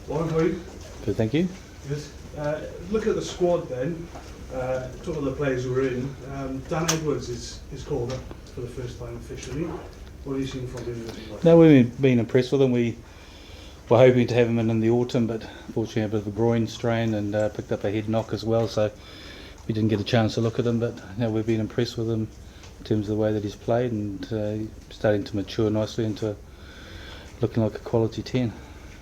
Warren, how are you? Good, thank you. Good. Look at the squad then. Talk of the players who are in. Dan Edwards is called up for the first time officially. What have you seen from him? No, we've been impressed with him. We were hoping to have him in the autumn, but fortunately had a bit of a groin strain and picked up a head knock as well, so we didn't get a chance to look at him. But we've been impressed with him in terms of the way that he's played, and starting to mature nicely into looking like a quality 10.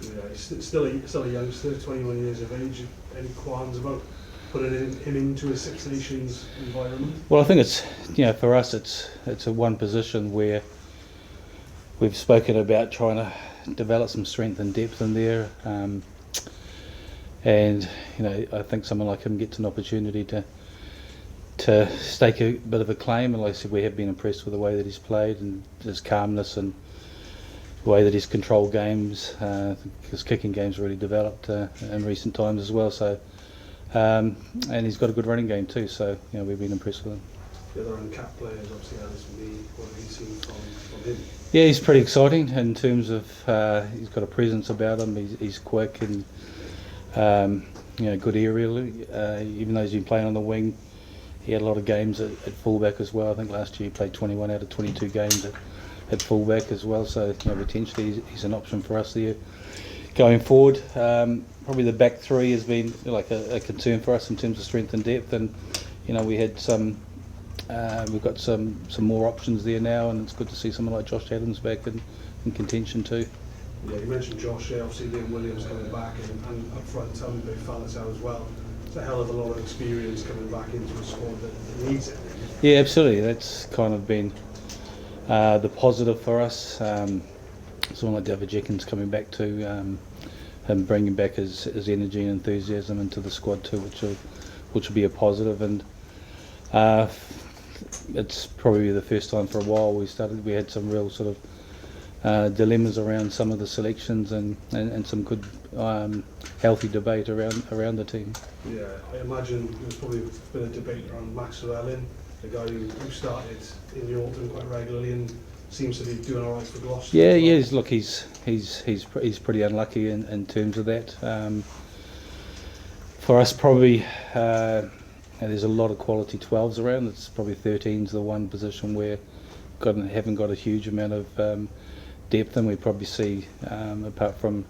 Yeah, he's still a youngster, 21 years of age. Any qualms about putting him into a Six Nations environment? Well, I think it's, for us it's a one position where we've spoken about trying to develop some strength and depth in there, and I think someone like him gets an opportunity to stake a bit of a claim. And like I said, we have been impressed with the way that he's played and his calmness and the way that he's controlled games. His kicking game's really developed in recent times as well. So, and he's got a good running game too. So, we've been impressed with him. The other uncapped players, obviously, what have you seen from him? Yeah, he's pretty exciting in terms of he's got a presence about him. He's quick and good aerial. Even though he's been playing on the wing, he had a lot of games at fullback as well. I think last year he played 21 out of 22 games at fullback as well, so potentially he's an option for us there going forward. Probably the back three has been like a concern for us in terms of strength and depth, and we had we've got some more options there now, and it's good to see someone like Josh Adams back in contention too. Yeah, you mentioned Josh here, obviously Liam Williams coming back, and up front Big Falatau as well. It's a hell of a lot of experience coming back into a squad that needs it. Yeah, absolutely. That's kind of been the positive for us. Someone like David Jenkins coming back too, and bringing back his energy and enthusiasm into the squad too, which will be a positive. And it's probably the first time for a while we had some real sort of dilemmas around some of the selections and some good healthy debate around the team. Yeah, I imagine there's probably been a debate around Max Llewellyn, the guy who started in the autumn quite regularly and seems to be doing all right for Gloucester. Yeah, well. Look, he's pretty unlucky in terms of that. For us, probably there's a lot of quality 12s around. It's probably 13's the one position where haven't got a huge amount of depth, and we probably see apart from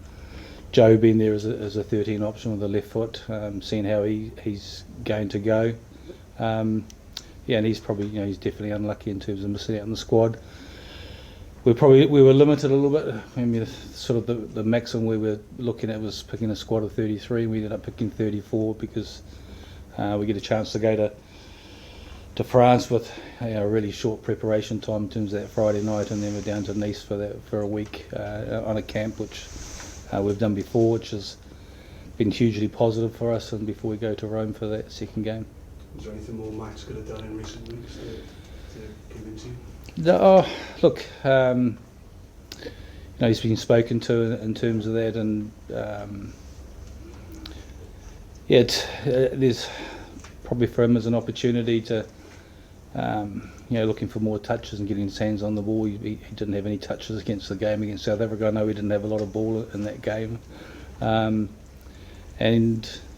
Joe being there as a 13 option with the left foot, seeing how he's going to go. And he's probably he's definitely unlucky in terms of missing out on the squad. We were limited a little bit. I mean, the maximum we were looking at was picking a squad of 33. We ended up picking 34 because we get a chance to go to France with a really short preparation time in terms of that Friday night, and then we're down to Nice for a week on a camp, which we've done before, which has been hugely positive for us, and before we go to Rome for that second game. Is there anything more Max could have done in recent weeks to convince you? No, look, he's been spoken to in terms of that, and there's probably for him as an opportunity to, looking for more touches and getting his hands on the ball. He didn't have any touches against the game against South Africa. I know he didn't have a lot of ball in that game, and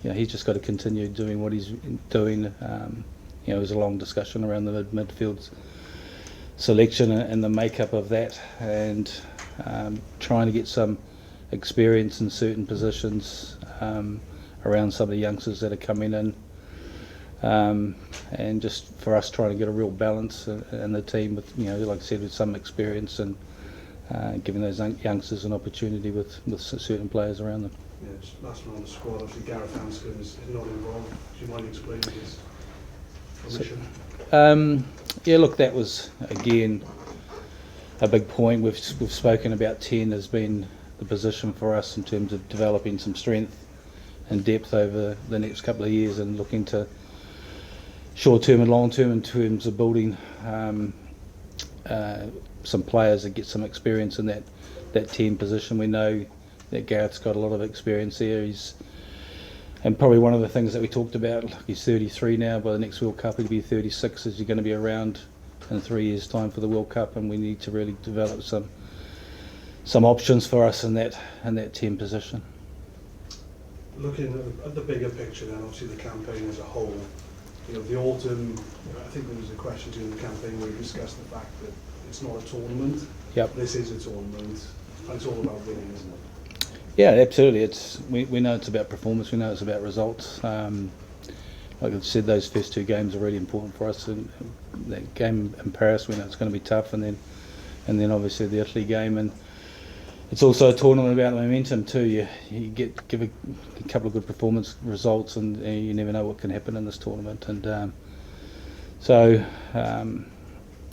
he's just got to continue doing what he's doing. There's a long discussion around the midfield selection and the makeup of that, and trying to get some experience in certain positions around some of the youngsters that are coming in. And just for us trying to get a real balance in the team with, like I said, with some experience and giving those youngsters an opportunity with certain players around them. Yeah, just last one on the squad, obviously Gareth Hanscom is not involved. Do you mind explaining his position? Look, that was again a big point. We've spoken about 10 as being the position for us in terms of developing some strength and depth over the next couple of years, and looking to short-term and long-term in terms of building some players that get some experience in that 10 position. We know that Gareth's got a lot of experience there. And probably one of the things that we talked about, he's 33 now. By the next World Cup he'll be 36. Is he going to be around in 3 years' time for the World Cup? And we need to really develop some options for us in that 10 position. looking at the bigger picture then, obviously the campaign as a whole, you know, the autumn, I think there was a question during the campaign where we discussed the fact that it's not a tournament. Yep. This is a tournament, and it's all about winning, isn't it? Yeah, absolutely. We know it's about performance. We know it's about results. Like I said, those first two games are really important for us. And that game in Paris, we know it's going to be tough, and then obviously the Italy game, and it's also a tournament about momentum too. You give a couple of good performance results, and you never know what can happen in this tournament. And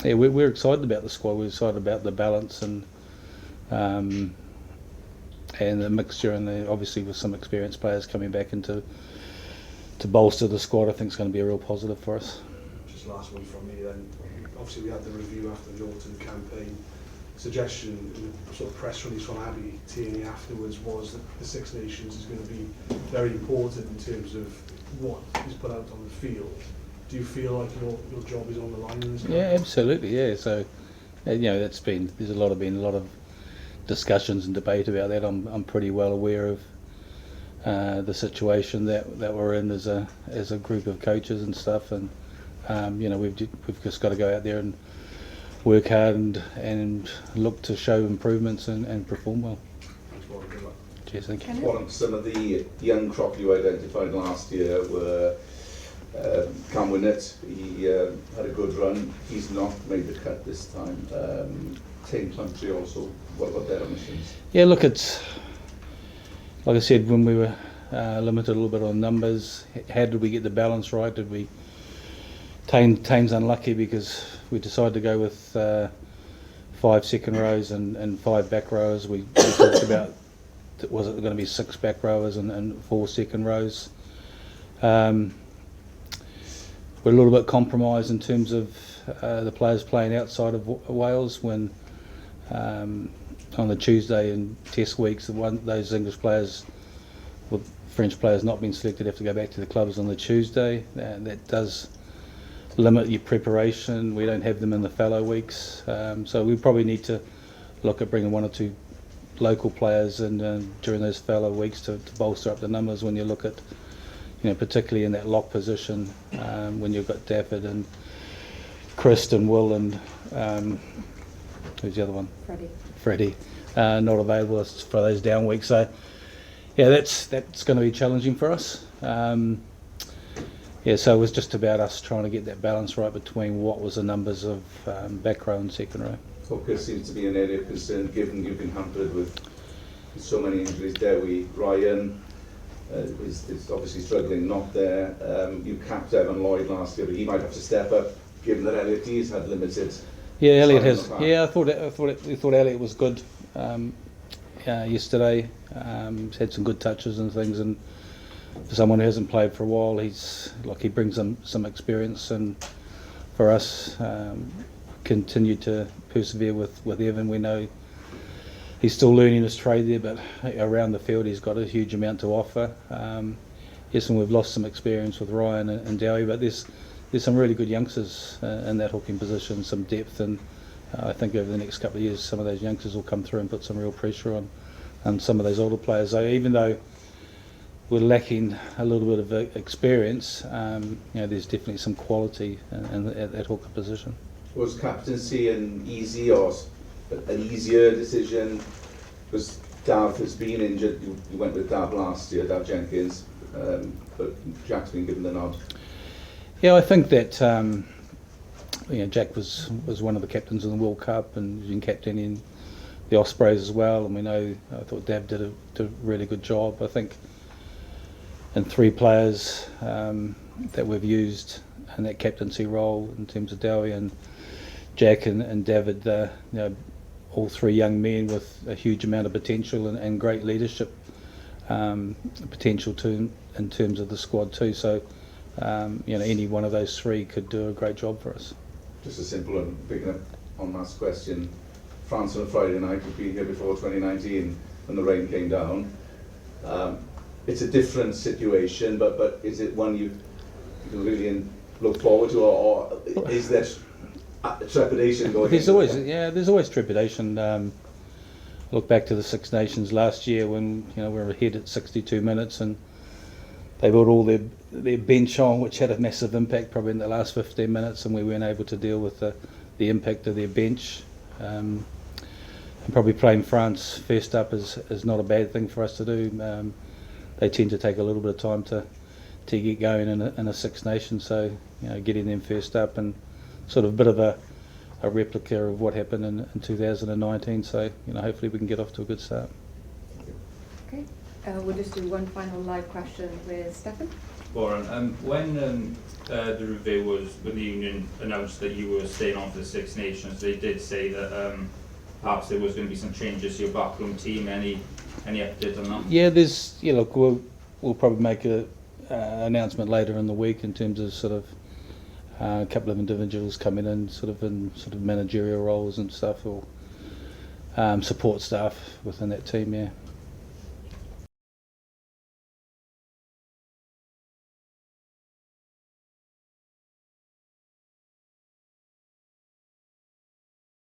yeah, we're excited about the squad. We're excited about the balance and the mixture, and obviously with some experienced players coming back into to bolster the squad, I think it's going to be a real positive for us. Just last one from me then. Obviously we had the review after the autumn campaign. Suggestion in the sort of press release from Abby Tierney afterwards was that the Six Nations is going to be very important in terms of what is put out on the field. Do you feel like your job is on the line in this game? Yeah, absolutely. Yeah, so you know, there's been a lot of discussions and debate about that. I'm pretty well aware of the situation that we're in as a group of coaches and stuff, and you know, we've just got to go out there and work hard and look to show improvements and perform well. Thanks, Warren. Good luck. Cheers, thank you. Warren, some of the young crop you identified last year were Cam Winnett. He had a good run. He's not made the cut this time. Pencampwriaeth also. What about their omissions? Yeah, look, it's like I said, when we were limited a little bit on numbers, how did we get the balance right? Did we Tame's unlucky because we decided to go with 5 second rows and 5 back rows. We talked about, was it going to be 6 back rowers and 4 second rows. We're a little bit compromised in terms of the players playing outside of Wales when on the Tuesday in test weeks, those English players, with French players not being selected, have to go back to the clubs on the Tuesday. That does limit your preparation. We don't have them in the fallow weeks, so we probably need to look at bringing 1 or 2 local players in during those fallow weeks to bolster up the numbers. When you look at, you know, particularly in that lock position, when you've got Dafford and Chris and Will and who's the other one? Freddie, not available for those down weeks. So yeah, that's going to be challenging for us. Yeah, so it was just about us trying to get that balance right between what was the numbers of back row and second row. Focus seems to be an area of concern, given you've been hampered with so many injuries. Dewi, Ryan is obviously struggling, not there. You capped Evan Lloyd last year, but he might have to step up, given that Elliot Dees had limited. Yeah, Elliot has. Yeah, I thought Elliot was good yesterday. He's had some good touches and things, and for someone who hasn't played for a while, he brings some experience, and for us, continue to persevere with Evan. We know he's still learning his trade there, but around the field he's got a huge amount to offer. Yes, and we've lost some experience with Ryan and Dowie, but there's some really good youngsters in that hooking position, some depth, and I think over the next couple of years some of those youngsters will come through and put some real pressure on some of those older players. So even though we're lacking a little bit of experience, you know, there's definitely some quality in that hooker position. Was captaincy an easy or an easier decision? Because Dav has been injured. You went with Dav last year, Dav Jenkins, but Jack's been given the nod. Yeah, I think that you know, Jack was one of the captains in the World Cup and has been captaining the Ospreys as well, and we know, I thought Dav did a really good job. I think in 3 players that we've used in that captaincy role, in terms of Dowie and Jack and David, you know, all 3 young men with a huge amount of potential and great leadership potential too, in terms of the squad too. So you know, any one of those 3 could do a great job for us. Just a simple and picking up on Matt's question, France on a Friday night, we've been here before 2019 when the rain came down. It's a different situation, but is it one you can really look forward to, or is there trepidation going? There's always trepidation. look back to the Six Nations last year when we were ahead at 62 minutes and they brought all their bench on, which had a massive impact probably in the last 15 minutes, and we weren't able to deal with the impact of their bench. And probably playing France first up is not a bad thing for us to do. They tend to take a little bit of time to get going in a Six Nations, so getting them first up and sort of a bit of a replica of what happened in 2019. So hopefully we can get off to a good start. Okay, we'll just do one final live question with Stefan. Warren, when the review was, when the union announced that you were staying on for the Six Nations, they did say that perhaps there was going to be some changes to your backroom team. Any update on that? Yeah, there's look, we'll probably make a announcement later in the week in terms of sort of a couple of individuals coming in sort of managerial roles and stuff, or support staff within that team. Yeah.